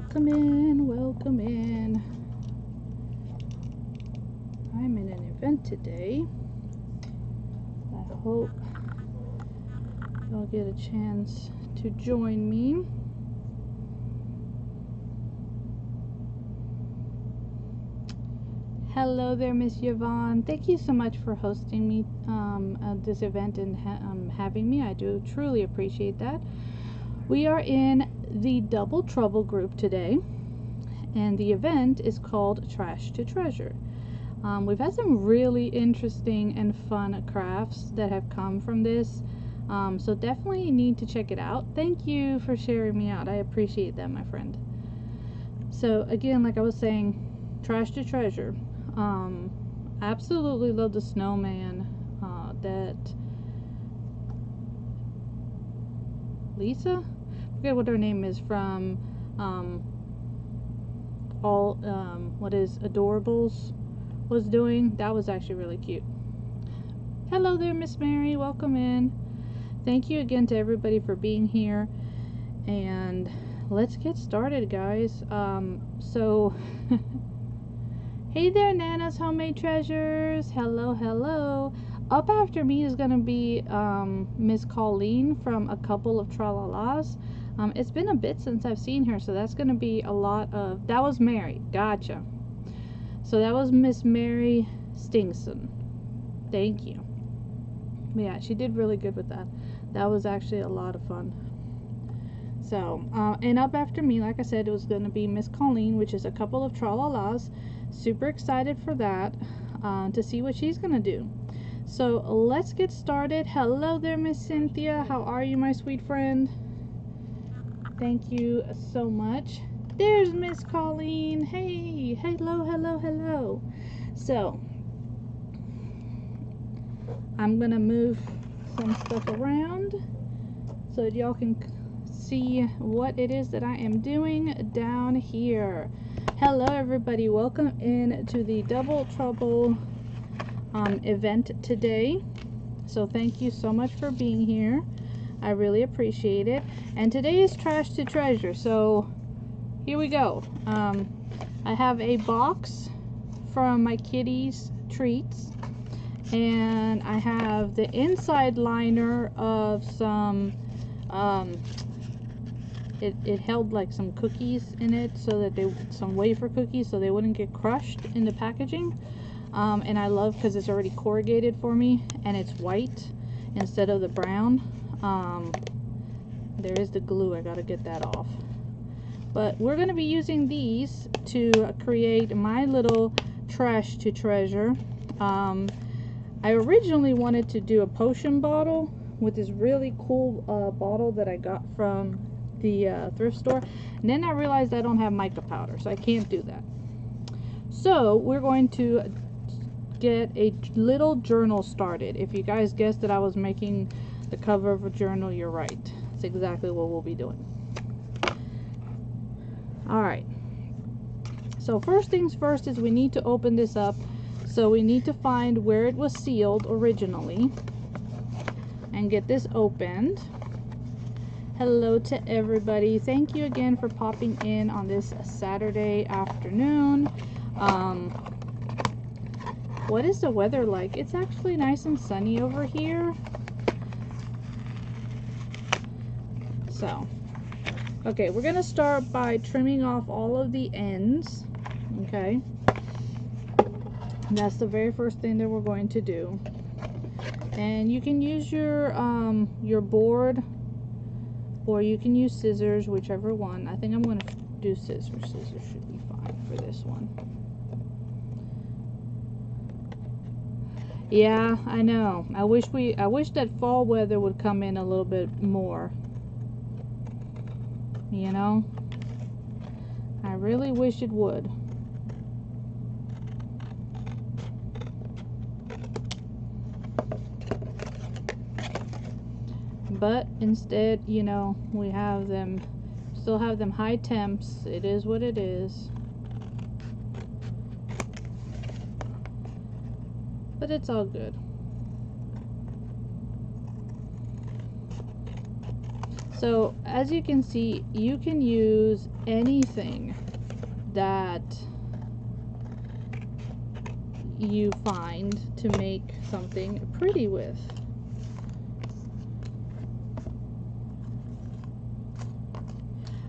Welcome in, welcome in. I'm in an event today. I hope you'll get a chance to join me. Hello there, Miss Yvonne. Thank you so much for hosting me at this event and having me. I do truly appreciate that. We are in the Double Trouble group today, and the event is called Trash to Treasure. We've had some really interesting and fun crafts that have come from this, so definitely need to check it out. Thank you for sharing me out. I appreciate that, my friend. So again, like I was saying, Trash to Treasure. Absolutely love the snowman that Lisa, I forget what her name is, from what is Adorables was doing. That was actually really cute. Hello there, Miss Mary, welcome in. Thank you again to everybody for being here, and let's get started, guys. Hey there, Nana's Homemade Treasures. Hello, hello. Up after me is going to be Miss Colleen from A Couple of Tra-La-Las. It's been a bit since I've seen her, so that's going to be a lot of... That was Mary. Gotcha. So that was Miss Mary Stingson. Thank you. But yeah, she did really good with that. That was actually a lot of fun. So, and up after me, like I said, it was going to be Miss Colleen, which is A Couple of Tra-La-Las. Super excited for that, to see what she's gonna do. So let's get started. Hello there, Miss Cynthia. How are you, my sweet friend? Thank you so much. There's Miss Colleen. Hey, hello, hello, hello. So I'm gonna move some stuff around so that y'all can see what it is that I am doing down here. Hello everybody, welcome in to the Double Trouble event today. So thank you so much for being here. I really appreciate it. And today is Trash to Treasure, so here we go. I have a box from my kitty's treats, and I have the inside liner of some it held like some cookies in it, so that some wafer cookies, so they wouldn't get crushed in the packaging. And I love, because it's already corrugated for me and it's white instead of the brown. There is the glue, I gotta get that off. But we're gonna be using these to create my little Trash to Treasure. I originally wanted to do a potion bottle with this really cool bottle that I got from the thrift store, and then I realized I don't have mica powder, so I can't do that. So we're going to get a little journal started. If you guys guessed that I was making the cover of a journal, you're right. It's exactly what we'll be doing. Alright, so first things first is we need to open this up. So we need to find where it was sealed originally and get this opened. Hello to everybody. Thank you again for popping in on this Saturday afternoon. What is the weather like? It's actually nice and sunny over here. So, okay, we're going to start by trimming off all of the ends. Okay. And that's the very first thing that we're going to do. And you can use your board, or you can use scissors, whichever one. I think I'm going to do scissors. Scissors should be fine for this one. Yeah, I know. I wish that fall weather would come in a little bit more. You know? I really wish it would. But instead, you know, we have them, still have them high temps. It is what it is. But it's all good. So as you can see, you can use anything that you find to make something pretty with.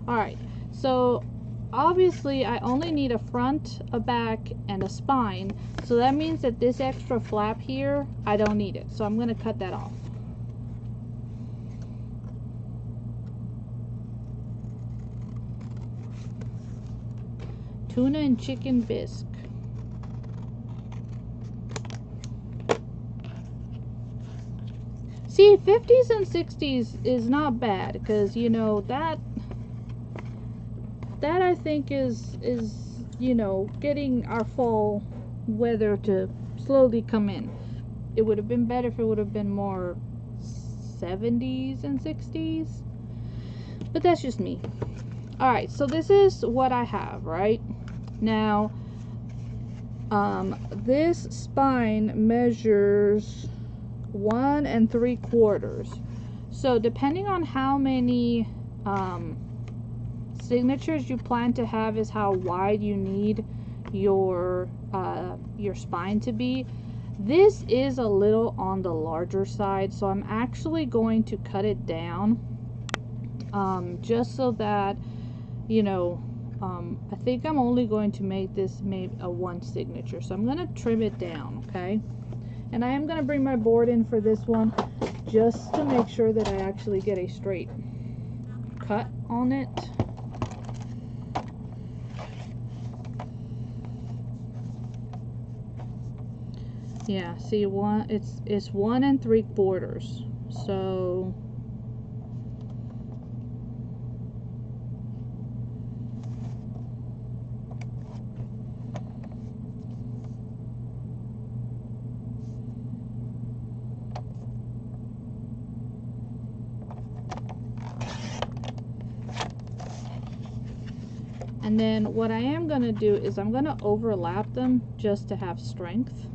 Alright, so obviously I only need a front, a back, and a spine. So that means that this extra flap here, I don't need it. So I'm going to cut that off. Tuna and chicken bisque. See, 50s and 60s is not bad, because, you know, that I think is, you know, getting our fall weather to slowly come in. It would have been better if it would have been more 70s and 60s, but that's just me. Alright, so this is what I have, right? Now, this spine measures 1 3/4. So depending on how many signatures you plan to have is how wide you need your spine to be. This is a little on the larger side, so I'm actually going to cut it down, just so that, you know, I think I'm only going to make this maybe a 1 signature, so I'm going to trim it down, okay? And I am going to bring my board in for this one just to make sure that I actually get a straight cut on it. Yeah, see, it's 1 3/4. So and then what I am going to do is I'm going to overlap them just to have strength.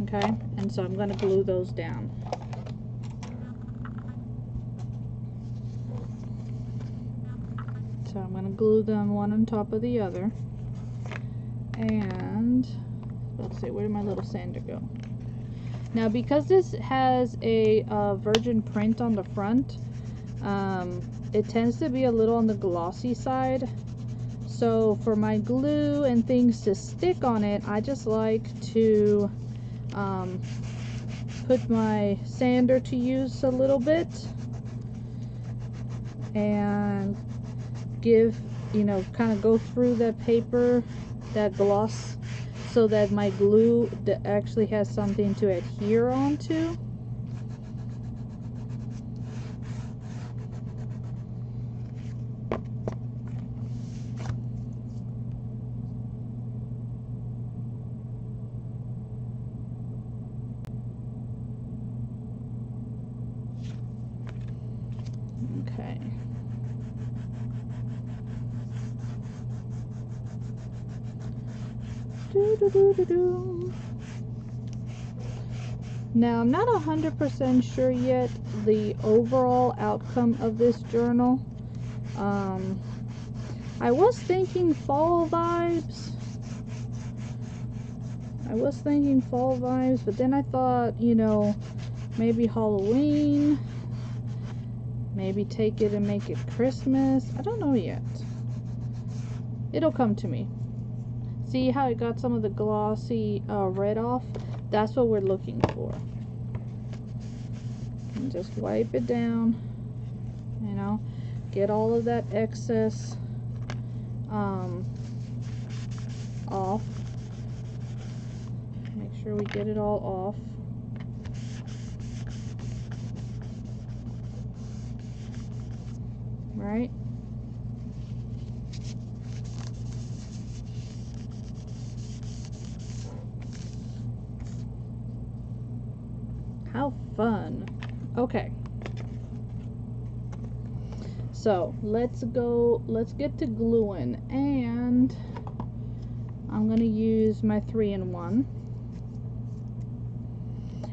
Okay, and so I'm going to glue those down. So I'm going to glue them one on top of the other. And let's see, where did my little sander go? Now, because this has a virgin print on the front, it tends to be a little on the glossy side. So for my glue and things to stick on it, I just like to put my sander to use a little bit and give, you know, kind of go through that paper, that gloss, so that my glue actually has something to adhere onto. Okay. Now, I'm not 100% sure yet the overall outcome of this journal. I was thinking fall vibes. But then I thought, you know, maybe Halloween. Maybe take it and make it Christmas. I don't know yet. It'll come to me. See how it got some of the glossy red off? That's what we're looking for. And just wipe it down. You know, get all of that excess off. Make sure we get it all off. Right? How fun. Okay. So let's get to gluing, and I'm gonna use my 3-in-1,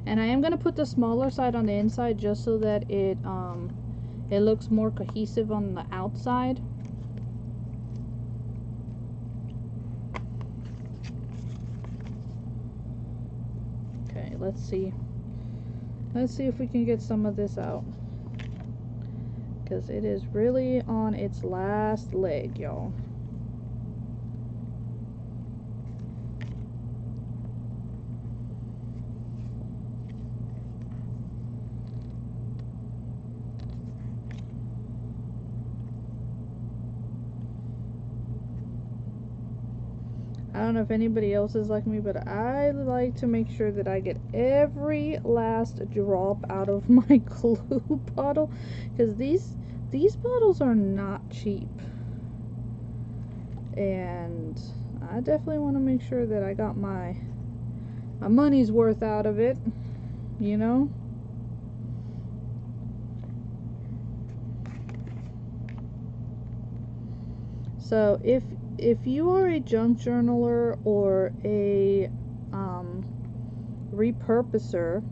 and I am gonna put the smaller side on the inside just so that it it looks more cohesive on the outside. Okay, let's see if we can get some of this out, because it is really on its last leg, y'all. I don't know if anybody else is like me, but I like to make sure that I get every last drop out of my glue bottle, because these bottles are not cheap, and I definitely want to make sure that I got my money's worth out of it, you know. So if you are a junk journaler or a repurposer,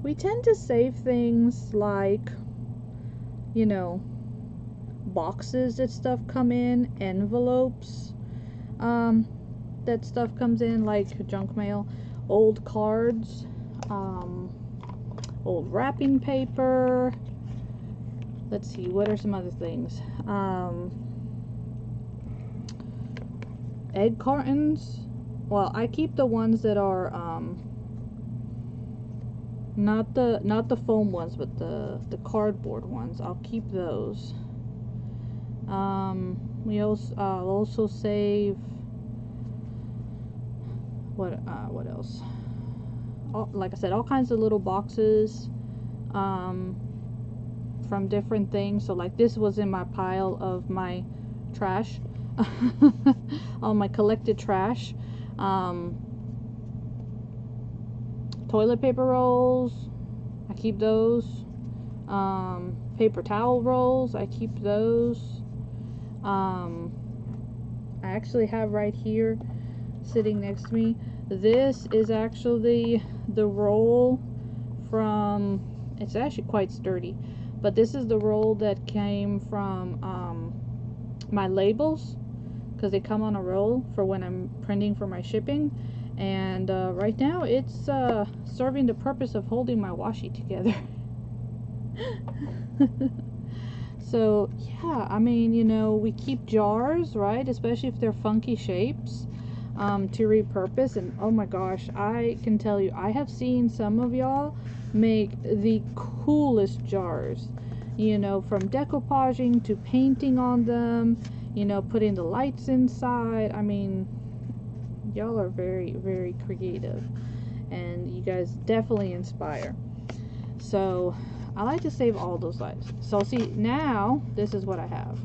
we tend to save things like, you know, boxes that stuff come in, envelopes that stuff comes in, like junk mail, old cards, old wrapping paper. Let's see, what are some other things? Egg cartons. Well, I keep the ones that are not the foam ones, but the cardboard ones. I'll keep those. We also save what else? Like I said, all kinds of little boxes from different things. So like this was in my pile of my trash. All my collected trash. Toilet paper rolls, I keep those. Paper towel rolls, I keep those. I actually have right here sitting next to me, this is actually the roll from, it's actually quite sturdy, but this is the roll that came from my labels, because they come on a roll for when I'm printing for my shipping. And right now it's serving the purpose of holding my washi together. So yeah, I mean, you know, we keep jars, right, especially if they're funky shapes, to repurpose. And oh my gosh, I can tell you, I have seen some of y'all make the coolest jars, you know, from decoupaging to painting on them, you know, putting the lights inside. I mean, y'all are very, very creative, and you guys definitely inspire. So I like to save all those lights. So see, now this is what I have.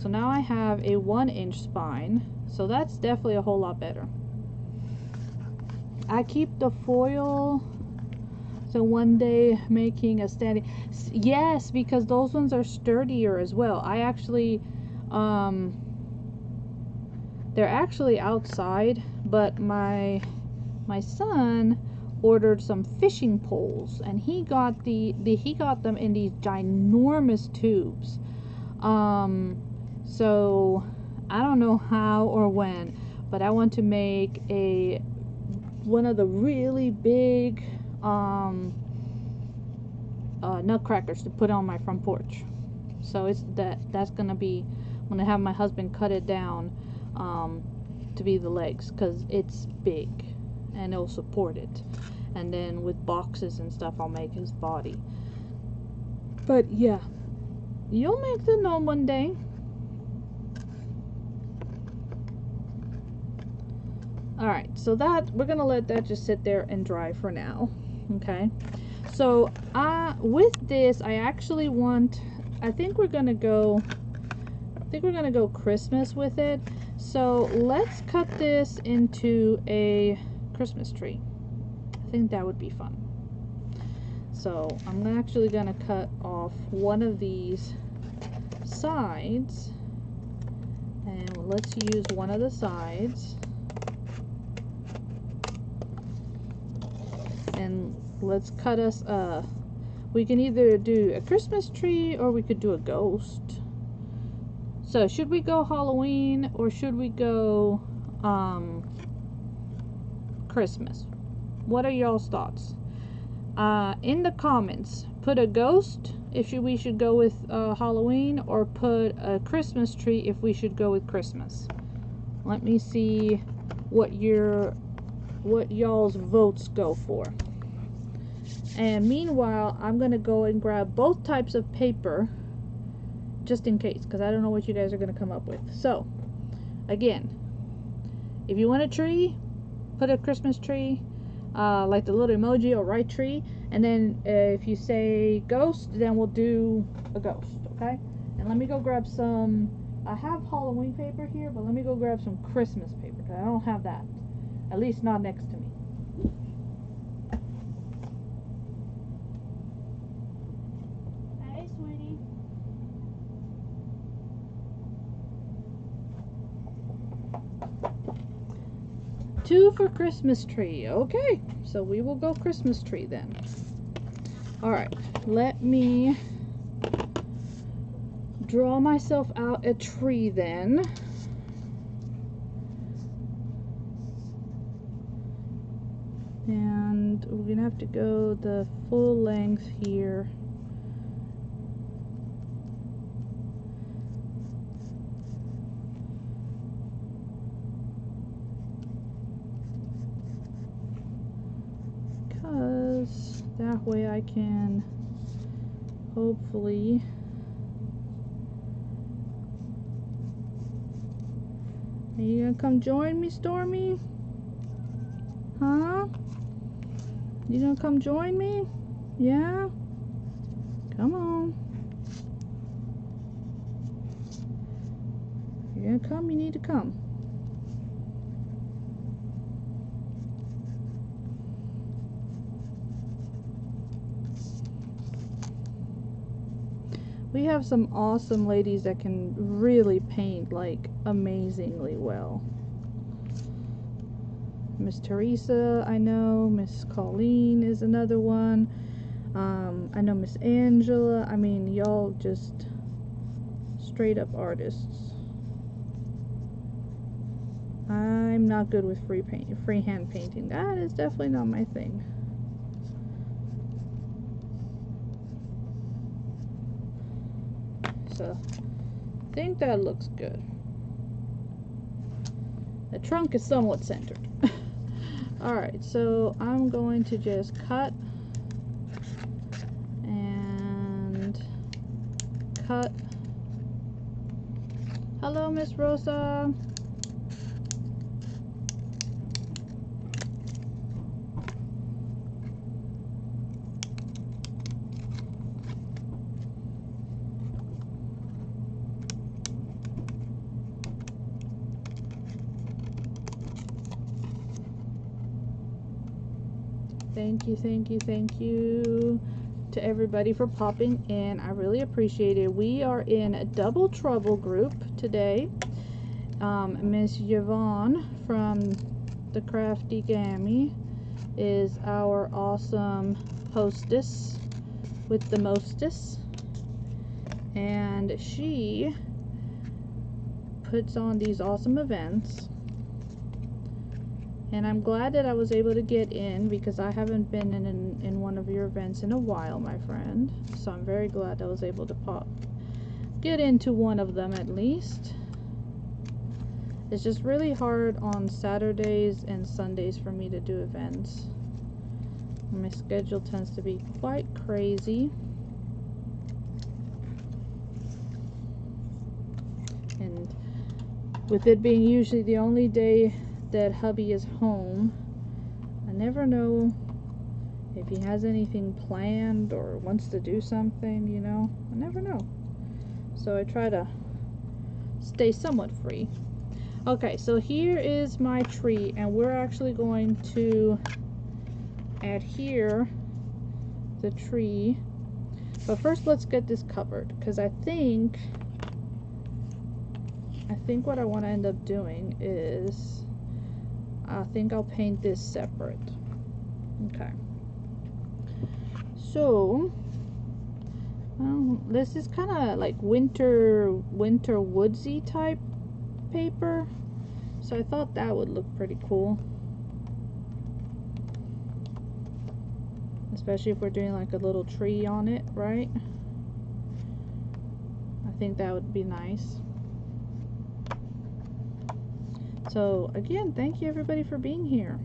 So now I have a 1-inch spine, so that's definitely a whole lot better. I keep the foil, so one day making a standing, yes, because those ones are sturdier as well. I actually they're actually outside, but my son ordered some fishing poles, and he got he got them in these ginormous tubes. So I don't know how or when, but I want to make one of the really big nutcrackers to put on my front porch. So it's that's gonna be, I'm gonna have my husband cut it down to be the legs, because it's big and it'll support it. And then with boxes and stuff, I'll make his body. But yeah, you'll make the gnome one day. Alright, so that, we're gonna let that just sit there and dry for now. Okay, so with this, I actually want, I think we're gonna go Christmas with it. So let's cut this into a Christmas tree. I think that would be fun. So I'm actually gonna cut off one of these sides, and let's use one of the sides, and let's cut us We can either do a Christmas tree or we could do a ghost. So should we go Halloween or should we go Christmas? What are y'all's thoughts? In the comments, put a ghost if we should go with Halloween, or put a Christmas tree if we should go with Christmas. Let me see what y'all's votes go for. And meanwhile, I'm gonna go and grab both types of paper just in case, because I don't know what you guys are gonna come up with. So again, if you want a tree, put a Christmas tree, like the little emoji, or write tree. And then if you say ghost, then we'll do a ghost, okay? And let me go grab some, I have Halloween paper here, but let me go grab some Christmas paper, because I don't have that, at least not next to me. Hey, sweetie. Two for Christmas tree. Okay, so we will go Christmas tree then. Alright, let me draw myself out a tree then. And we're gonna have to go the full length here. Because that way I can hopefully are you gonna come join me, Stormy? Huh? You gonna come join me? Yeah? Come on. If you're gonna come, you need to come. We have some awesome ladies that can really paint, like, amazingly well. Miss Teresa, I know. Miss Colleen is another one. I know Miss Angela. I mean, y'all just straight up artists. I'm not good with freehand painting. That is definitely not my thing. So, I think that looks good. The trunk is somewhat centered. Alright, so I'm going to just cut and cut. Hello, Miss Rosa. Thank you to everybody for popping in. I really appreciate it. We are in a Double Trouble group today. Miss Yvonne from the Crafty Gammy is our awesome hostess with the mostest, and she puts on these awesome events. And I'm glad that I was able to get in, because I haven't been in one of your events in a while, my friend. So I'm very glad I was able to get into one of them at least. It's just really hard on Saturdays and Sundays for me to do events. My schedule tends to be quite crazy. And with it being usually the only day that hubby is home, I never know if he has anything planned or wants to do something, you know. I never know. So I try to stay somewhat free. Okay, so here is my tree, and we're actually going to adhere the tree. But first let's get this covered, because I think what I want to end up doing is I think I'll paint this separate. Okay. So This is kind of like winter woodsy type paper, so I thought that would look pretty cool, especially if we're doing like a little tree on it, right? I think that would be nice. So again, thank you everybody for being here.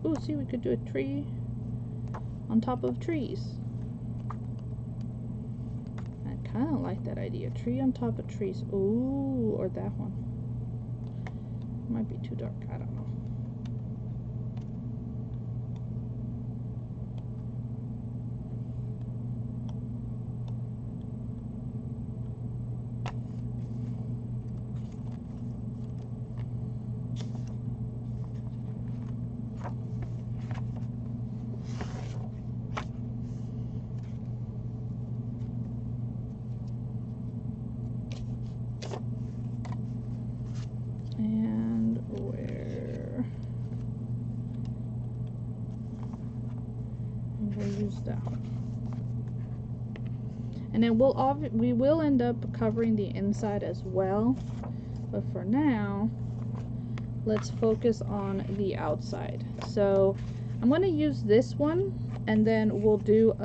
Ooh, see, we could do a tree on top of trees. I kind of like that idea. Tree on top of trees. Ooh, or that one. Might be too dark. I don't know. And where? And we'll use that one. And then we will end up covering the inside as well, but for now let's focus on the outside. So I'm going to use this one, and then we'll do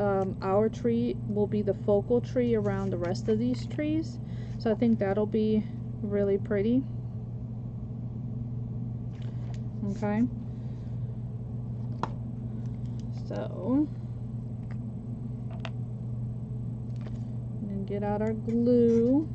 our tree will be the focal tree around the rest of these trees. So I think that'll be really pretty. Okay, so and get out our glue.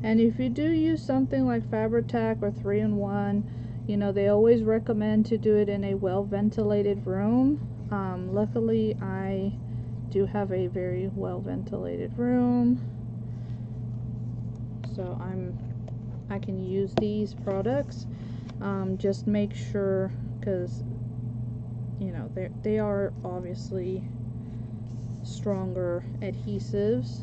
And if you do use something like Fabri-Tac or 3-in-1, you know, they always recommend to do it in a well ventilated room. Luckily I do have a very well ventilated room, so I can use these products. Just make sure, because you know they are obviously stronger adhesives.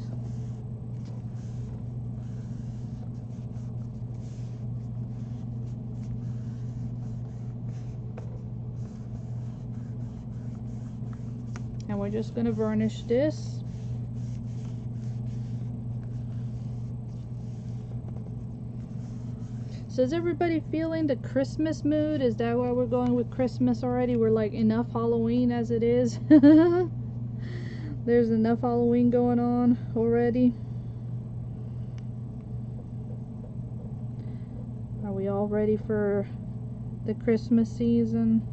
And we're just going to varnish this. So is everybody feeling the Christmas mood? Is that why we're going with Christmas already? We're like, enough Halloween as it is. There's enough Halloween going on already. Are we all ready for the Christmas season?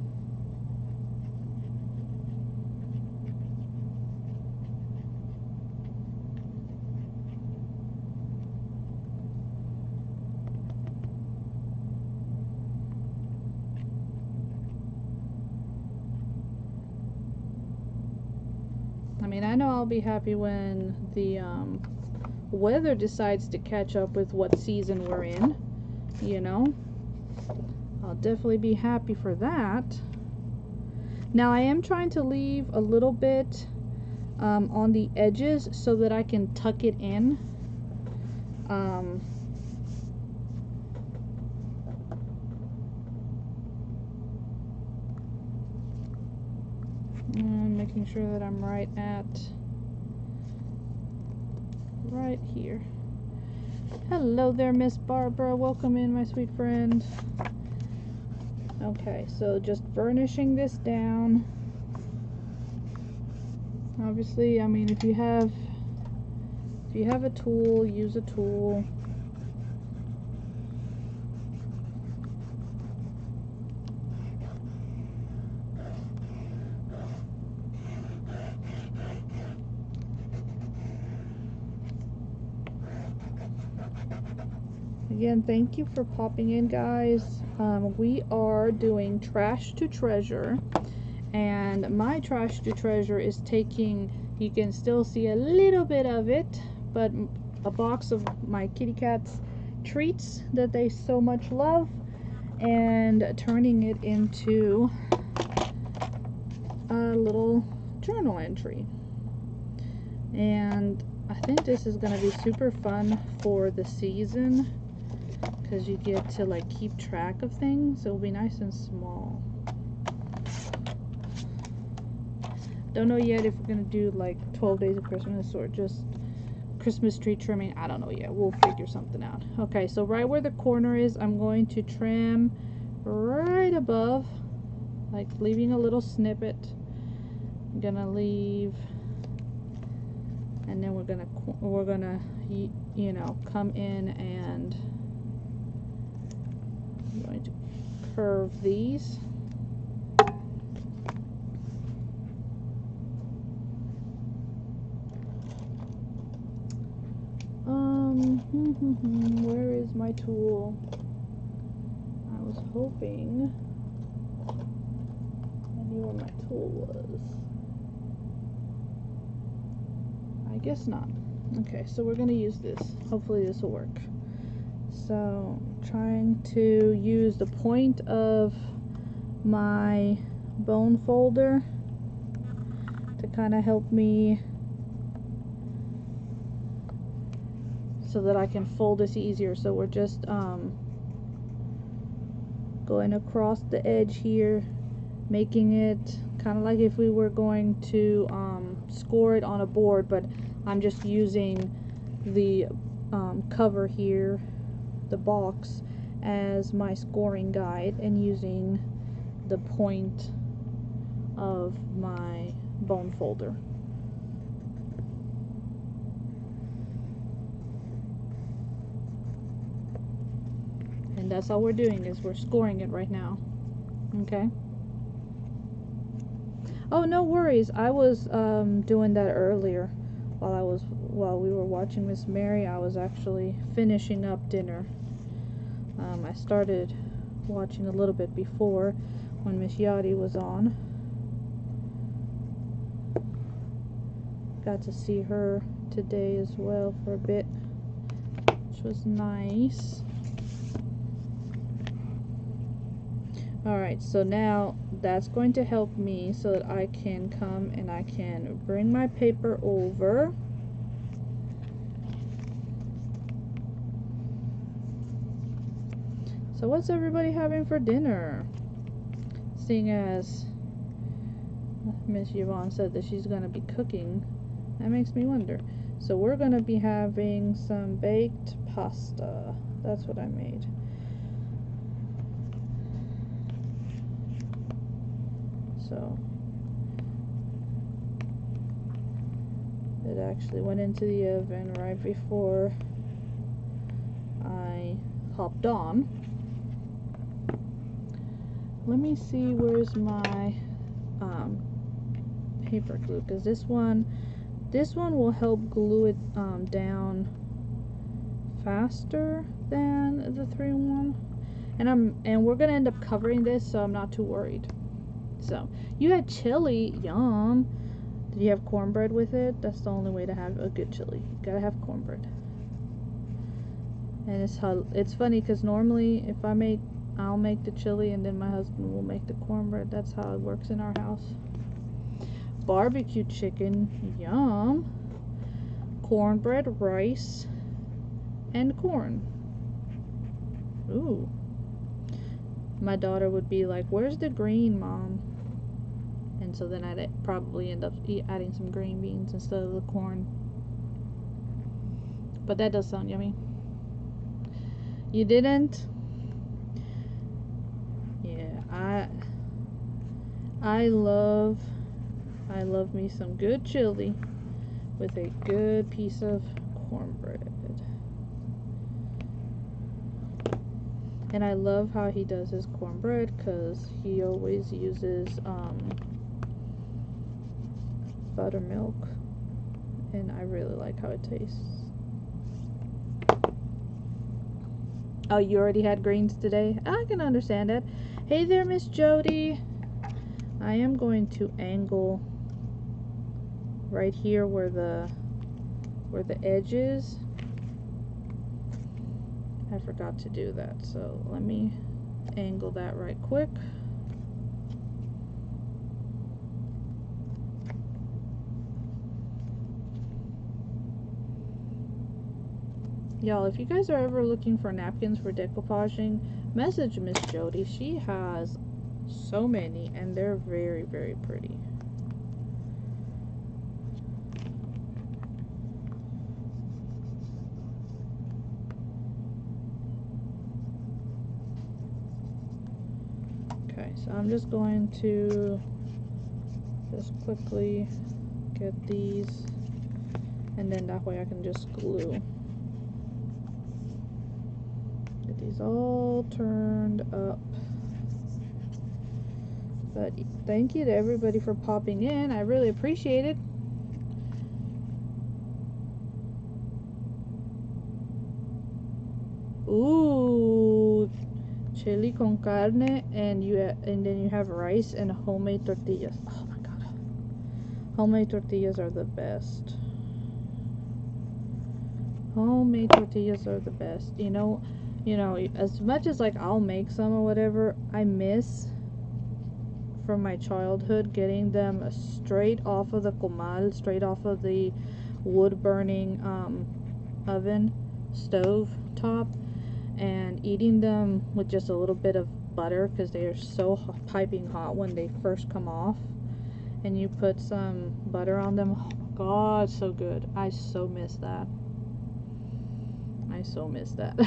I mean, I know I'll be happy when the weather decides to catch up with what season we're in, you know. I'll definitely be happy for that. Now I am trying to leave a little bit on the edges so that I can tuck it in. And making sure that I'm right here. Hello there, Miss Barbara. Welcome in, my sweet friend. Okay, so just burnishing this down. Obviously, I mean, if you have a tool, use a tool. Again, thank you for popping in, guys. We are doing Trash to Treasure, and my Trash to Treasure is taking, you can still see a little bit of it, but a box of my kitty cat's treats that they so much love, and turning it into a little journal entry. And I think this is going to be super fun for the season. because you get to like keep track of things. It will be nice and small. Don't know yet if we're gonna do like 12 days of Christmas or just Christmas tree trimming. I don't know yet. We'll figure something out. Okay, so right where the corner is, I'm going to trim right above, like leaving a little snippet. I'm gonna leave, and then we're gonna you know, come in and I'm going to curve these. Where is my tool? I was hoping I knew where my tool was. I guess not. Okay, so we're gonna use this. Hopefully this will work. So I'm trying to use the point of my bone folder to kind of help me so that I can fold this easier. So we're just going across the edge here, making it kind of like if we were going to score it on a board, but I'm just using the cover here, the box, as my scoring guide and using the point of my bone folder. And that's all we're doing, is we're scoring it right now. Okay. Oh, no worries. I was doing that earlier while we were watching Miss Mary. I was actually finishing up dinner. I started watching a little bit before when Miss Yachty was on. Got to see her today as well for a bit, which was nice. Alright, so now that's going to help me so that I can come and I can bring my paper over. So what's everybody having for dinner? Seeing as Miss Yvonne said that she's going to be cooking, that makes me wonder. So we're going to be having some baked pasta. That's what I made. So it actually went into the oven right before I hopped on. Let me see, where's my paper glue, because this one will help glue it down faster than the 3-in-1, and we're gonna end up covering this, so I'm not too worried. So you had chili, yum. Did you have cornbread with it? That's the only way to have a good chili. You gotta have cornbread. And it's funny because normally if I'll make the chili and then my husband will make the cornbread. That's how it works in our house. Barbecue chicken, yum. Cornbread, rice, and corn. Ooh. My daughter would be like, "Where's the green, Mom?" And so then I'd probably end up adding some green beans instead of the corn. But that does sound yummy. You didn't? Yeah, I love me some good chili with a good piece of cornbread. And I love how he does his cornbread because he always uses buttermilk, and I really like how it tastes. Oh, you already had greens today? I can understand that. Hey there, Miss Jody. I am going to angle right here where the edge is. I forgot to do that, so let me angle that right quick. Y'all, if you guys are ever looking for napkins for decoupaging, message Miss Jody. She has so many, and they're very, very pretty. Okay, so I'm just going to just quickly get these, and then that way I can just glue. Get these all turned up. But thank you to everybody for popping in. I really appreciate it. Ooh, chili con carne, and then you have rice and homemade tortillas. Oh my god, homemade tortillas are the best. Homemade tortillas are the best. You know, as much as like I'll make some or whatever, I miss from my childhood getting them straight off of the comal, straight off of the wood burning oven stove top, and eating them with just a little bit of butter because they are so piping hot when they first come off, and you put some butter on them. Oh my god, so good. I so miss that. I so miss that.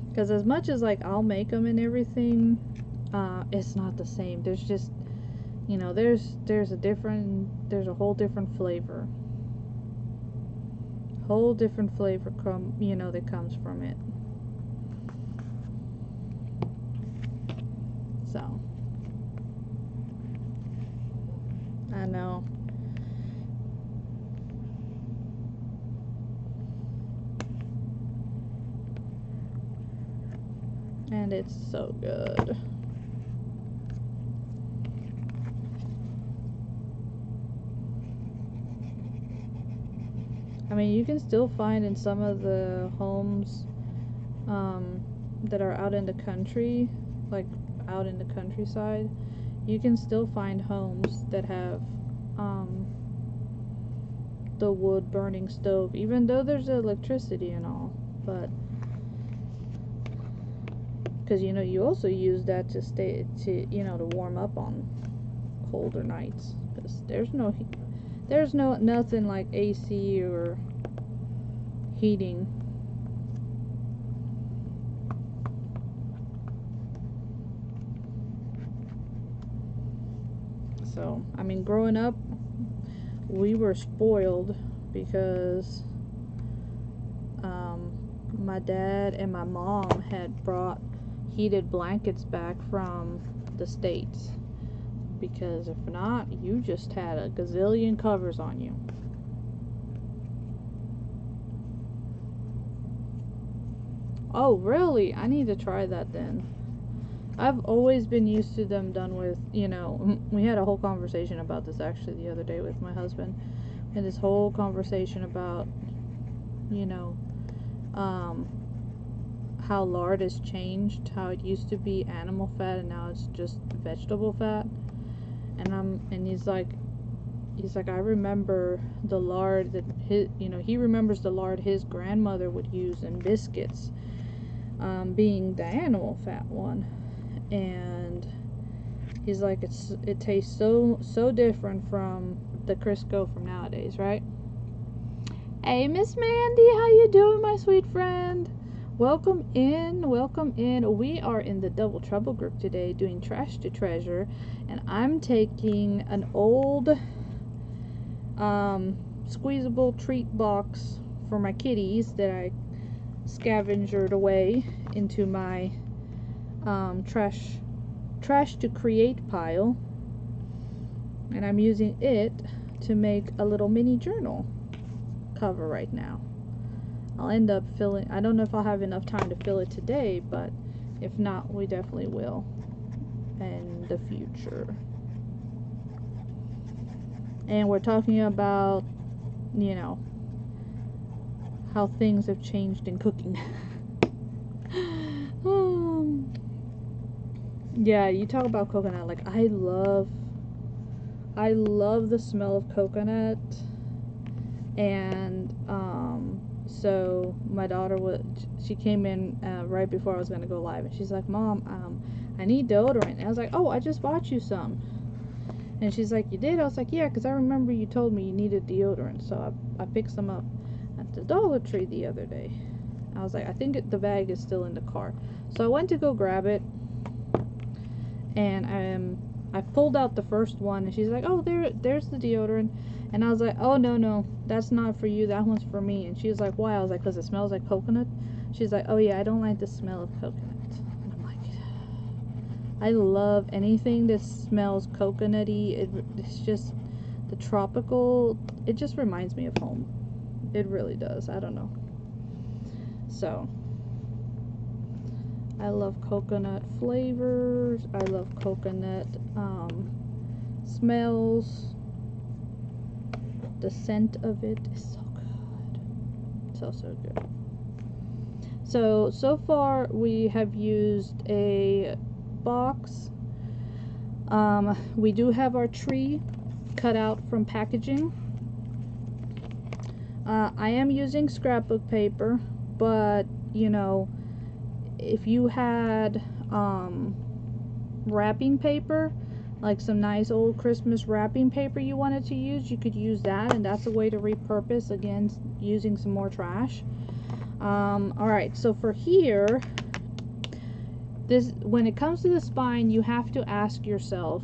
Because as much as like I'll make them and everything, it's not the same. There's just, you know, there's a whole different flavor. Whole different flavor that comes from it. So I know. And it's so good. I mean, you can still find in some of the homes that are out in the country, like out in the countryside, you can still find homes that have the wood burning stove, even though there's electricity and all. But because you also use that to warm up on colder nights, because there's nothing like AC or heating. So I mean, growing up, we were spoiled because my dad and my mom had brought heated blankets back from the States, because if not, you just had a gazillion covers on you. Oh really? I need to try that then. I've always been used to them done with, we had a whole conversation about this actually the other day with my husband. And this whole conversation about, how lard has changed, how it used to be animal fat and now it's just vegetable fat. And he's like, I remember the lard that he remembers the lard his grandmother would use in biscuits, being the animal fat one. And he's like, it tastes so different from the Crisco from nowadays, right? Hey, Miss Mandy, how you doing, my sweet friend? Welcome in. We are in the Double Trouble group today doing Trash to Treasure, and I'm taking an old squeezable treat box for my kitties that I scavenged away into my trash to create pile, and I'm using it to make a little mini journal cover right now. I'll end up filling, I don't know if I'll have enough time to fill it today, but if not, we definitely will in the future. And we're talking about, how things have changed in cooking. Yeah, you talk about coconut. Like, I love I love the smell of coconut. And so my daughter she came in right before I was going to go live, and she's like, Mom, I need deodorant. And I was like, oh, I just bought you some. And she's like, you did? I was like, yeah, because I remember you told me you needed deodorant. So I picked some up at the Dollar Tree the other day. I was like, I think the bag is still in the car. So I went to go grab it, and I pulled out the first one, and she's like, oh, there's the deodorant. And I was like, oh, no, that's not for you, that one's for me. And she was like, why? I was like, because it smells like coconut. She's like, oh yeah, I don't like the smell of coconut. And I'm like, I love anything that smells coconutty. It's just the tropical, it just reminds me of home. It really does. I don't know. So I love coconut flavors. I love coconut smells. The scent of it is so good. So good. So far we have used a box. We do have our tree cut out from packaging. I am using scrapbook paper, but you know, if you had wrapping paper, like some nice old Christmas wrapping paper you wanted to use, you could use that, and that's a way to repurpose, again, using some more trash. Alright, so for here, when it comes to the spine, you have to ask yourself,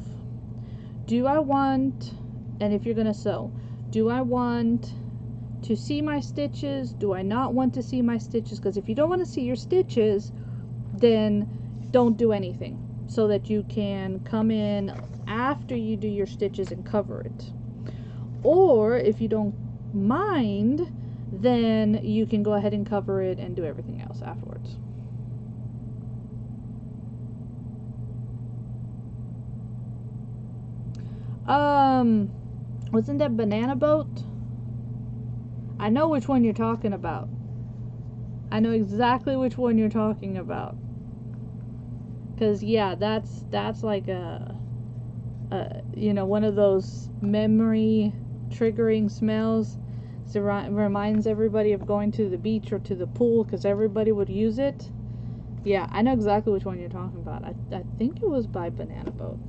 do I want, and if you're going to sew, do I want to see my stitches? Do I not want to see my stitches? Because if you don't want to see your stitches, then don't do anything, so that you can come in after you do your stitches and cover it. Or if you don't mind, then you can go ahead and cover it and do everything else afterwards. Wasn't that Banana Boat? I know which one you're talking about. I know exactly which one you're talking about. Cause yeah, that's like a you know, one of those memory triggering smells. It reminds everybody of going to the beach or to the pool, because everybody would use it. Yeah, I know exactly which one you're talking about. I think it was by Banana Boat.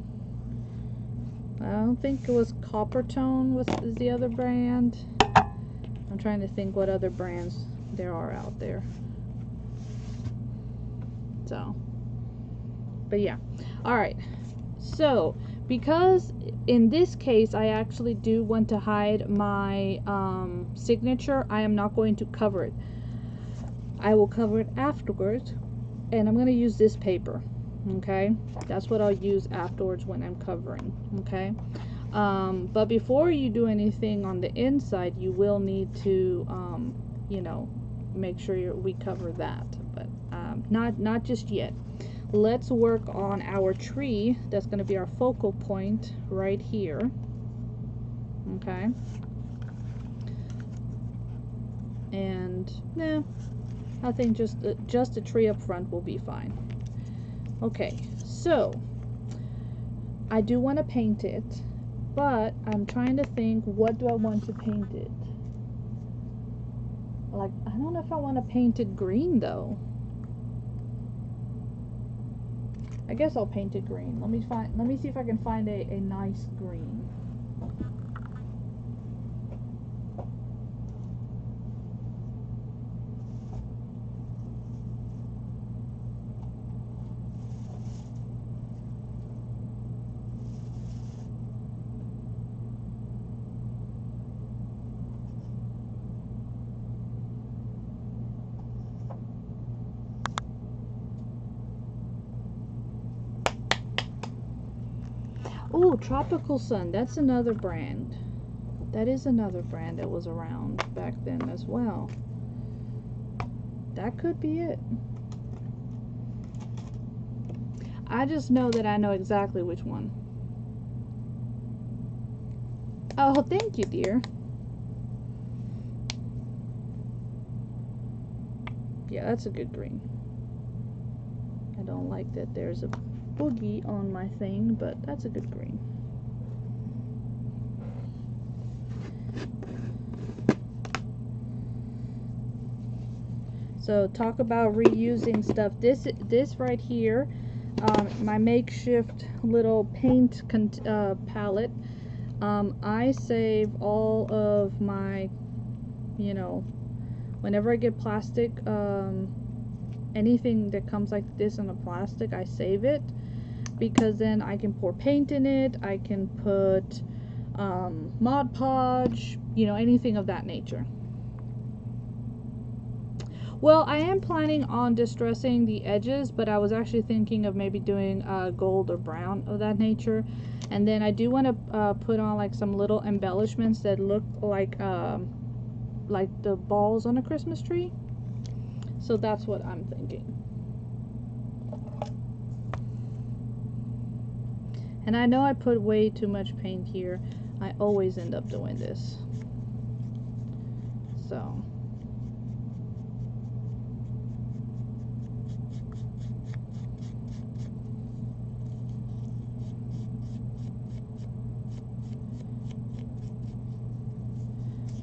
I don't think it was Coppertone is the other brand. I'm trying to think what other brands there are out there. So, but yeah. Alright, so because in this case I actually do want to hide my signature, I am not going to cover it. I will cover it afterwards, and I'm going to use this paper. Okay, that's what I'll use afterwards when I'm covering. Okay, but before you do anything on the inside, you will need to you know, make sure we cover that, but not just yet. Let's work on our tree. That's going to be our focal point right here. Okay, and I think just a tree up front will be fine. Okay, so I do want to paint it, but I'm trying to think, what do I want to paint it? Like, I don't know if I want to paint it green though. I guess I'll paint it green. Let me see if I can find a nice green. Oh, Tropical Sun. That's another brand. That is another brand that was around back then as well. That could be it. I just know that I know exactly which one. Oh, thank you, dear. Yeah, that's a good green. I don't like that there's a boogie on my thing, but that's a good green. So talk about reusing stuff. This right here, my makeshift little paint palette. I save all of my, you know, whenever I get plastic, anything that comes like this in a plastic, I save it, because then I can pour paint in it. I can put Mod Podge, you know, anything of that nature. Well, I am planning on distressing the edges, but I was actually thinking of maybe doing gold or brown of that nature. And then I do want to put on like some little embellishments that look like the balls on a Christmas tree. So that's what I'm thinking. And I know I put way too much paint here. I always end up doing this. So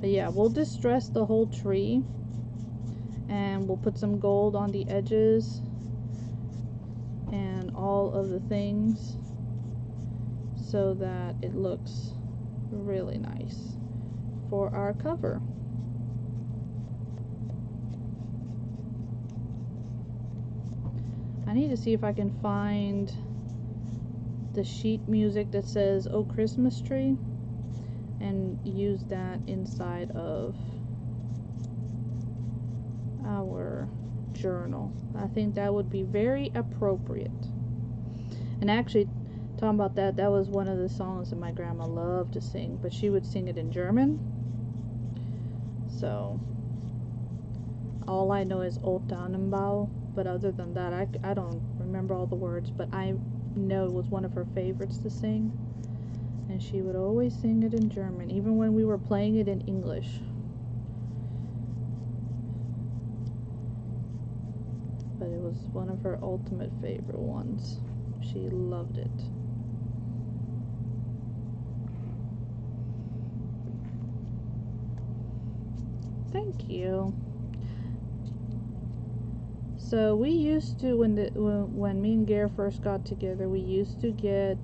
but yeah, we'll distress the whole tree, and we'll put some gold on the edges and all of the things so that it looks really nice for our cover. I need to see if I can find the sheet music that says "Oh Christmas Tree" and use that inside of our journal. I think that would be very appropriate. And actually, talking about that, that was one of the songs that my grandma loved to sing, but she would sing it in German. So all I know is O Tannenbaum, but other than that, I don't remember all the words, but I know it was one of her favorites to sing, and she would always sing it in German, even when we were playing it in English. But it was one of her ultimate favorite ones. She loved it. Thank you. So we used to, when me and Gare first got together, we used to get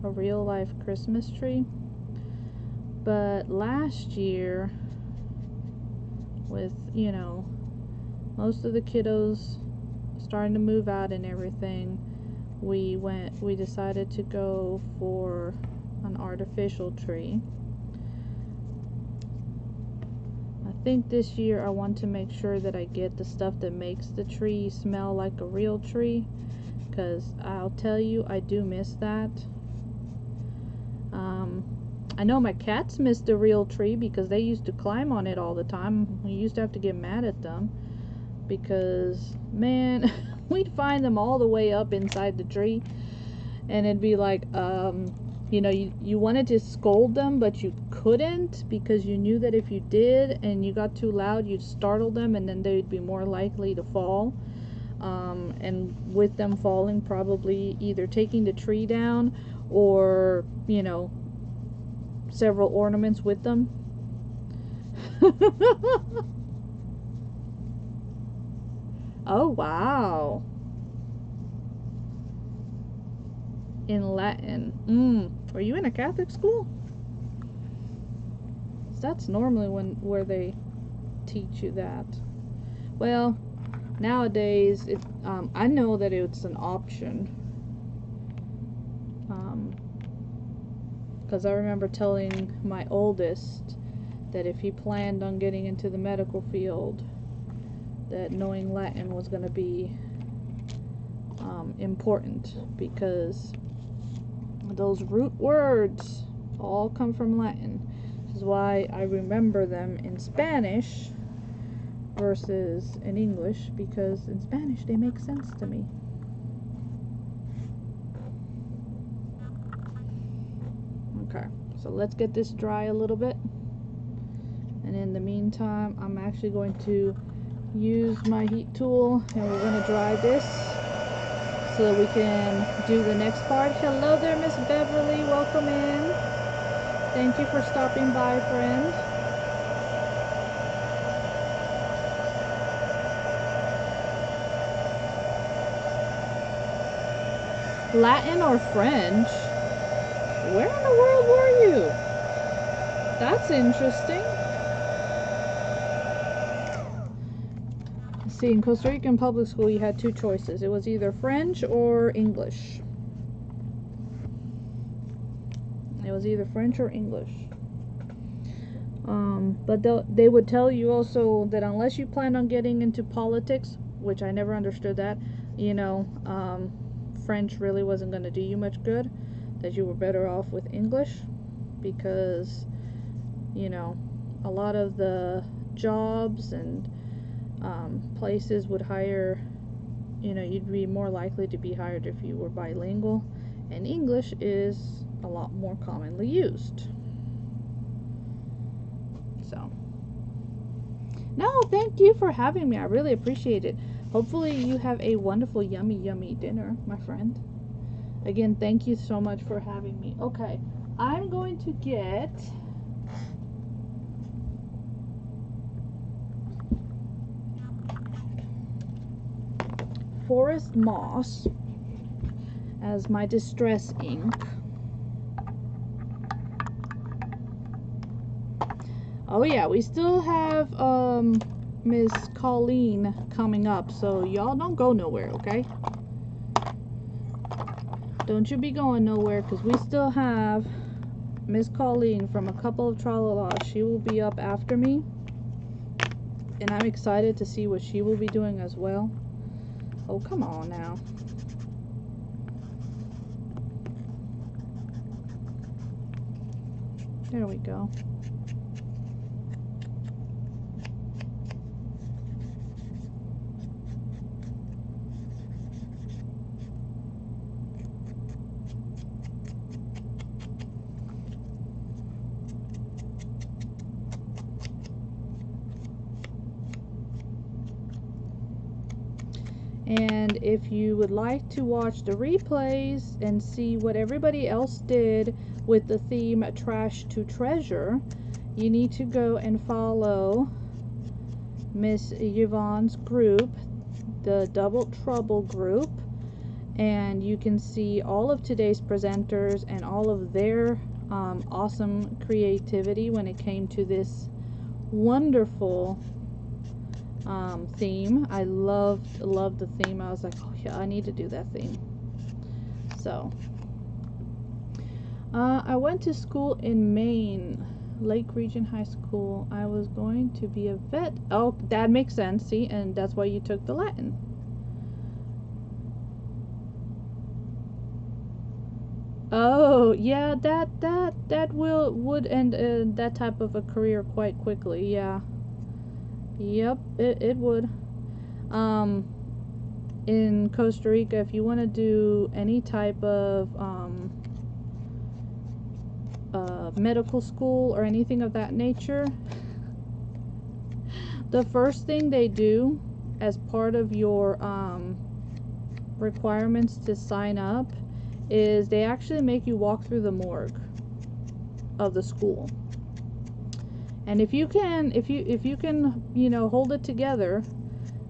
a real life Christmas tree. But last year, with, you know, most of the kiddos starting to move out and everything, we decided to go for an artificial tree. I think this year I want to make sure that I get the stuff that makes the tree smell like a real tree, because I'll tell you, I do miss that. I know my cats miss the real tree because they used to climb on it all the time. We used to have to get mad at them because, man, we'd find them all the way up inside the tree, and it'd be like, you know, you wanted to scold them, but you couldn't, because you knew that if you did and you got too loud, you'd startle them, and then they'd be more likely to fall. And with them falling, probably either taking the tree down or, you know, several ornaments with them. Oh, wow. In Latin. Are you in a Catholic school? That's normally where they teach you that. Well, nowadays I know that it's an option. Because I remember telling my oldest that if he planned on getting into the medical field, that knowing Latin was going to be important, because those root words all come from Latin. This is why I remember them in Spanish versus in English, because in Spanish they make sense to me. Okay, so let's get this dry a little bit, and in the meantime I'm actually going to use my heat tool, and we're going to dry this so that we can do the next part. Hello there, Miss Beverly, welcome in. Thank you for stopping by, friend. Latin or French? Where in the world were you? That's interesting. See, in Costa Rican public school, you had two choices. It was either French or English. It was either French or English. But they would tell you also that unless you plan on getting into politics, which I never understood that, you know, French really wasn't going to do you much good, that you were better off with English, because, you know, a lot of the jobs and places would hire, you know, you'd be more likely to be hired if you were bilingual, and English is a lot more commonly used. So, no, thank you for having me. I really appreciate it. Hopefully you have a wonderful, yummy, yummy dinner, my friend. Again, thank you so much for having me. Okay, I'm going to get Forest Moss as my distress ink. Oh yeah, we still have Miss Colleen coming up, so y'all don't go nowhere, okay? Don't you be going nowhere, because we still have Miss Colleen from a couple of Tralalas. She will be up after me, and I'm excited to see what she will be doing as well. Oh, come on now. There we go. And if you would like to watch the replays and see what everybody else did with the theme Trash to Treasure, you need to go and follow Miss Yvonne's group, the Double Trouble group, and you can see all of today's presenters and all of their awesome creativity when it came to this wonderful theme. I loved the theme. I was like, oh yeah, I need to do that theme. So I went to school in Maine, Lake Region High School. I was going to be a vet. Oh, that makes sense. See, and that's why you took the Latin. Oh yeah, that would end that type of a career quite quickly. Yeah. Yep, it would. In Costa Rica, if you want to do any type of medical school or anything of that nature, the first thing they do as part of your requirements to sign up is they actually make you walk through the morgue of the school. And if you can, you know, hold it together,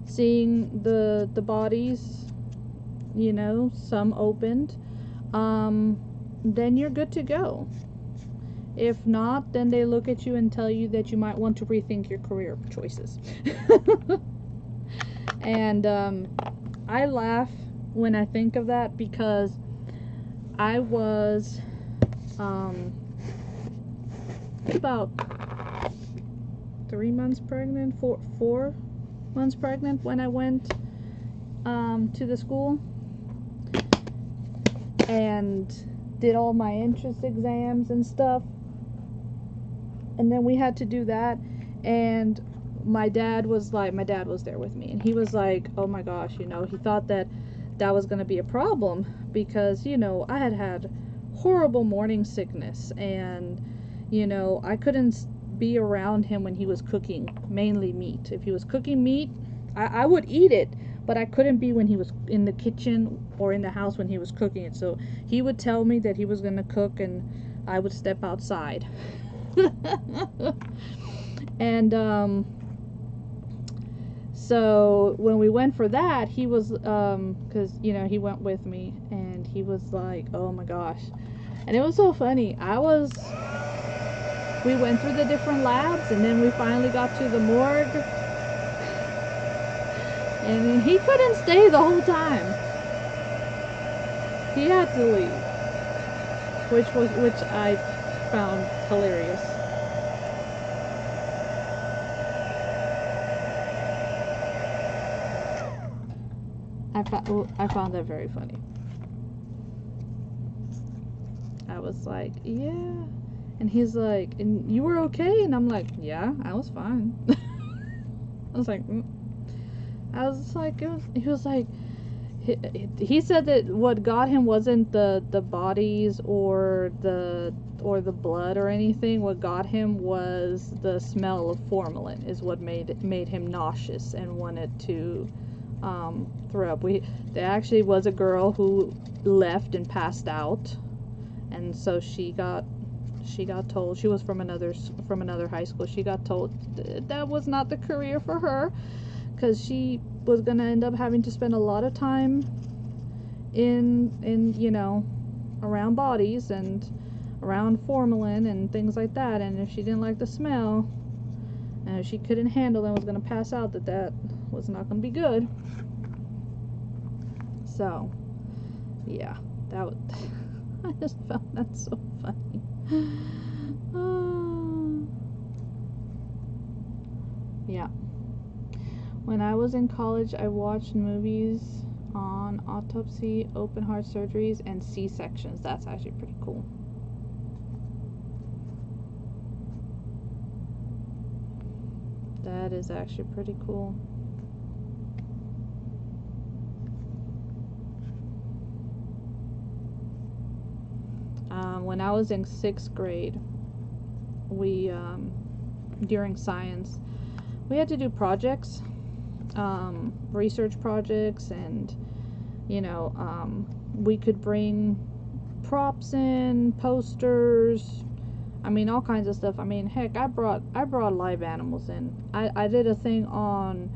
seeing the bodies, you know, some opened, then you're good to go. If not, then they look at you and tell you that you might want to rethink your career choices. And I laugh when I think of that, because I was about 3 months pregnant, 4 months pregnant when I went to the school and did all my entrance exams and stuff. And then we had to do that, and my dad was there with me, and he was like, oh my gosh, you know, he thought that was going to be a problem, because, you know, I had horrible morning sickness, and, you know, I couldn't be around him when he was cooking mainly meat. If he was cooking meat, I would eat it, but I couldn't be when he was in the kitchen or in the house when he was cooking it. So he would tell me that he was going to cook, and I would step outside. And so when we went for that, he was because, you know, he went with me, and and he was like, oh my gosh. And it was so funny. We went through the different labs, and then we finally got to the morgue, and he couldn't stay the whole time. He had to leave, which I found hilarious. I found that very funny. I was like, yeah. And he's like, and you were okay? And I'm like, yeah, I was fine. I was like, I was like, he was like, he said that what got him wasn't the bodies or the blood or anything. What got him was the smell of formalin is what made him nauseous and wanted to throw up. There actually was a girl who left and passed out, and so she got told, she was from another high school. She got told that was not the career for her, because she was gonna end up having to spend a lot of time in you know, around bodies and around formalin and things like that, and if she didn't like the smell and if she couldn't handle it and was gonna pass out, that was not gonna be good. So yeah, that was I just found that so funny. Yeah. When I was in college, I watched movies on autopsy, open heart surgeries, and C-sections. That's actually pretty cool. That is actually pretty cool. When I was in 6th grade, we during science, we had to do projects, research projects, and you know, we could bring props in, posters, I mean, all kinds of stuff. I mean, heck, I brought live animals in. I did a thing on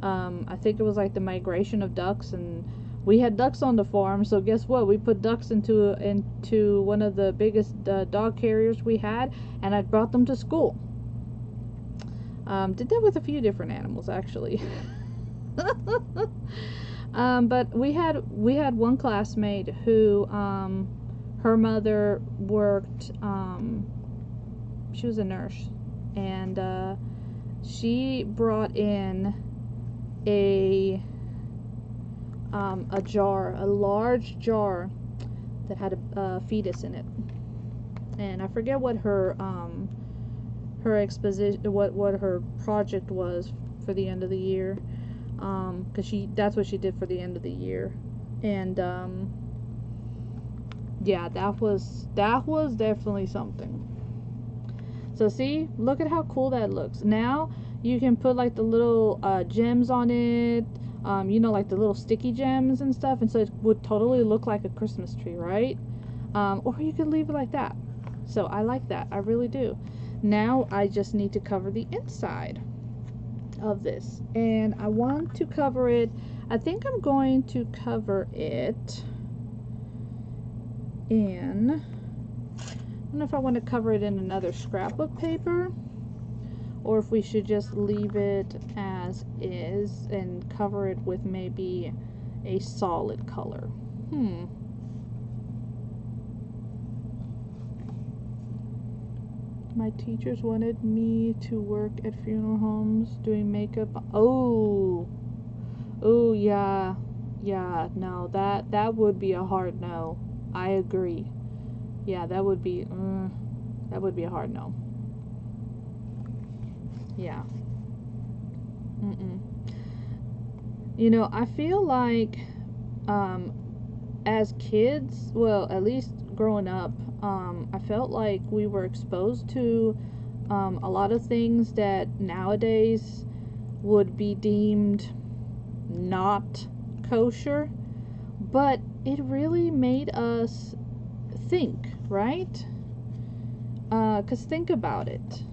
I think it was like the migration of ducks, and we had ducks on the farm, so guess what? We put ducks into one of the biggest dog carriers we had, and I brought them to school. Did that with a few different animals, actually. But we had one classmate who her mother worked, she was a nurse, and she brought in a jar, a large jar that had a fetus in it, and I forget what her exposition, what her project was for the end of the year, because that's what she did for the end of the year, and yeah, that was definitely something. So see, look at how cool that looks. Now you can put like the little gems on it, you know, like the little sticky gems and stuff, and so it would totally look like a Christmas tree, right? Or you could leave it like that. So I like that, I really do. Now I just need to cover the inside of this, and I want to cover it, I think I'm going to cover it in, I don't know if I want to cover it in another scrapbook paper, or if we should just leave it as is and cover it with maybe a solid color. My teachers wanted me to work at funeral homes doing makeup. Oh, yeah, no, that would be a hard no. I agree. Yeah, that would be a hard no. Yeah. You know, I feel like as kids, well, at least growing up, I felt like we were exposed to a lot of things that nowadays would be deemed not kosher, but it really made us think, right? 'Cause think about it.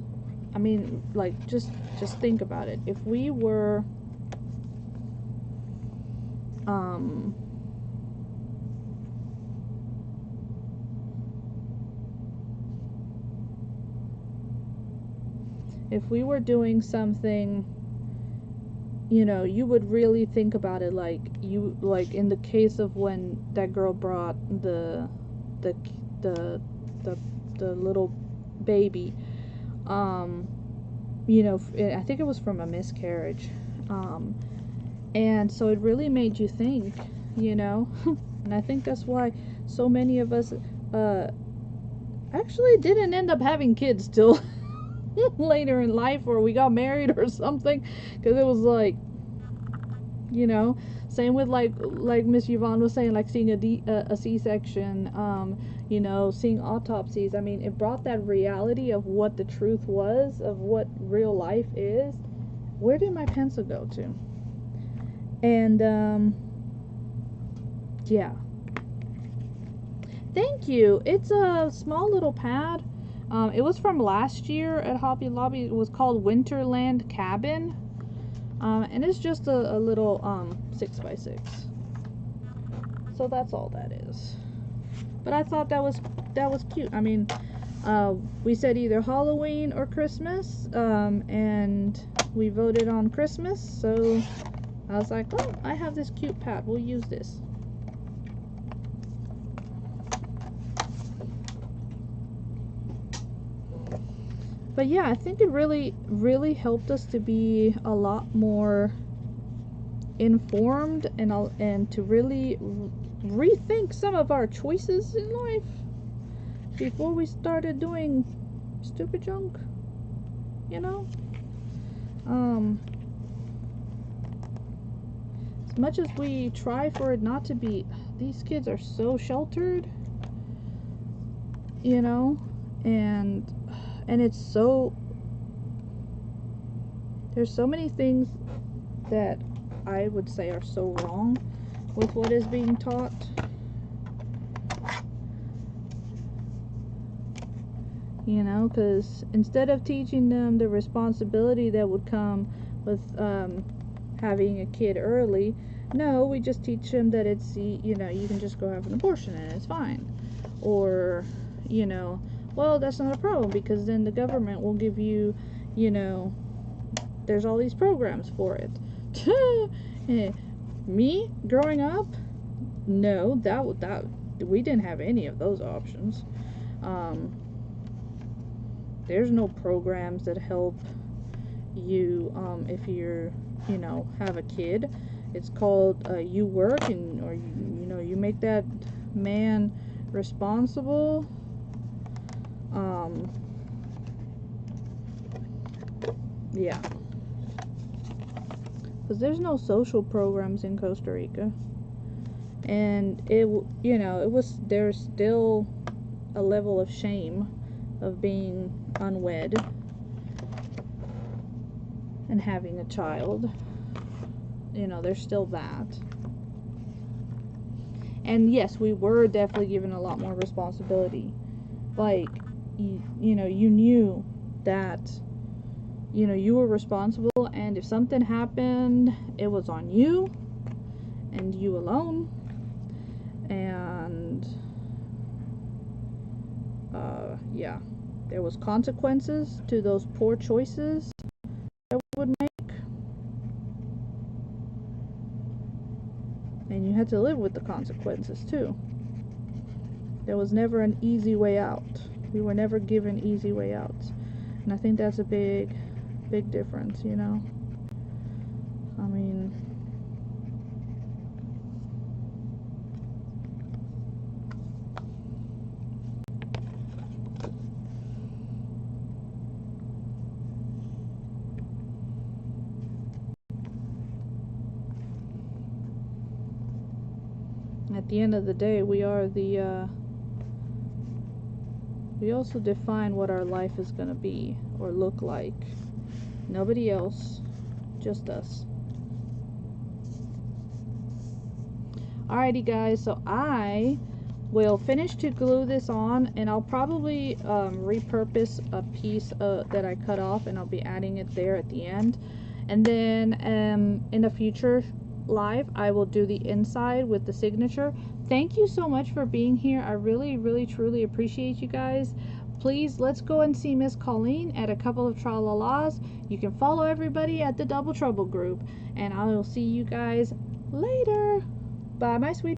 I mean, like, just think about it. If we were if we were doing something, you know, you would really think about it, like in the case of when that girl brought the the the little baby, you know, I think it was from a miscarriage, and so it really made you think, you know. And I think that's why so many of us actually didn't end up having kids till later in life, or we got married or something, because it was like, you know, same with like Miss Yvonne was saying, like seeing a C-section, you know, seeing autopsies. I mean, it brought that reality of what the truth was, of what real life is. Where did my pencil go to? And yeah, thank you. It's a small little pad. It was from last year at Hobby Lobby. It was called Winterland Cabin. And it's just a little 6x6. So that's all that is. But I thought that was cute. I mean, we said either Halloween or Christmas, and we voted on Christmas. So I was like, oh, I have this cute pad. We'll use this. But yeah, I think it really helped us to be a lot more informed, and to really rethink some of our choices in life before we started doing stupid junk, you know. As much as we try for it not to be, these kids are so sheltered, you know, and it's so, there's so many things that I would say are so wrong with what is being taught. You know, because instead of teaching them the responsibility that would come with having a kid early, no, we just teach them that it's, you know, you can just go have an abortion and it's fine. Or, you know, well, that's not a problem because then the government will give you, you know, there's all these programs for it. Me growing up, no, that we didn't have any of those options. There's no programs that help you if you're, you know, have a kid. It's called you work, and or you know, you make that man responsible. Yeah, because there's no social programs in Costa Rica, and it, you know, it was, there's still a level of shame of being unwed and having a child. You know, there's still that. And yes, we were definitely given a lot more responsibility. Like, you know, you knew that, you know, you were responsible, and if something happened, it was on you and you alone. And yeah, there was consequences to those poor choices that we would make, and you had to live with the consequences too. There was never an easy way out. We were never given easy way outs, and I think that's a big difference, you know. I mean, at the end of the day, we are the we also define what our life is going to be or look like. Nobody else, just us. Alrighty guys, so I will finish to glue this on, and I'll probably repurpose a piece that I cut off, and I'll be adding it there at the end. And then in a future live, I will do the inside with the signature. Thank you so much for being here. I really truly appreciate you guys. please, let's go and see Miss Colleen at a couple of Tralalas. You can follow everybody at the Double Trouble group, and I will see you guys later. Bye, my sweet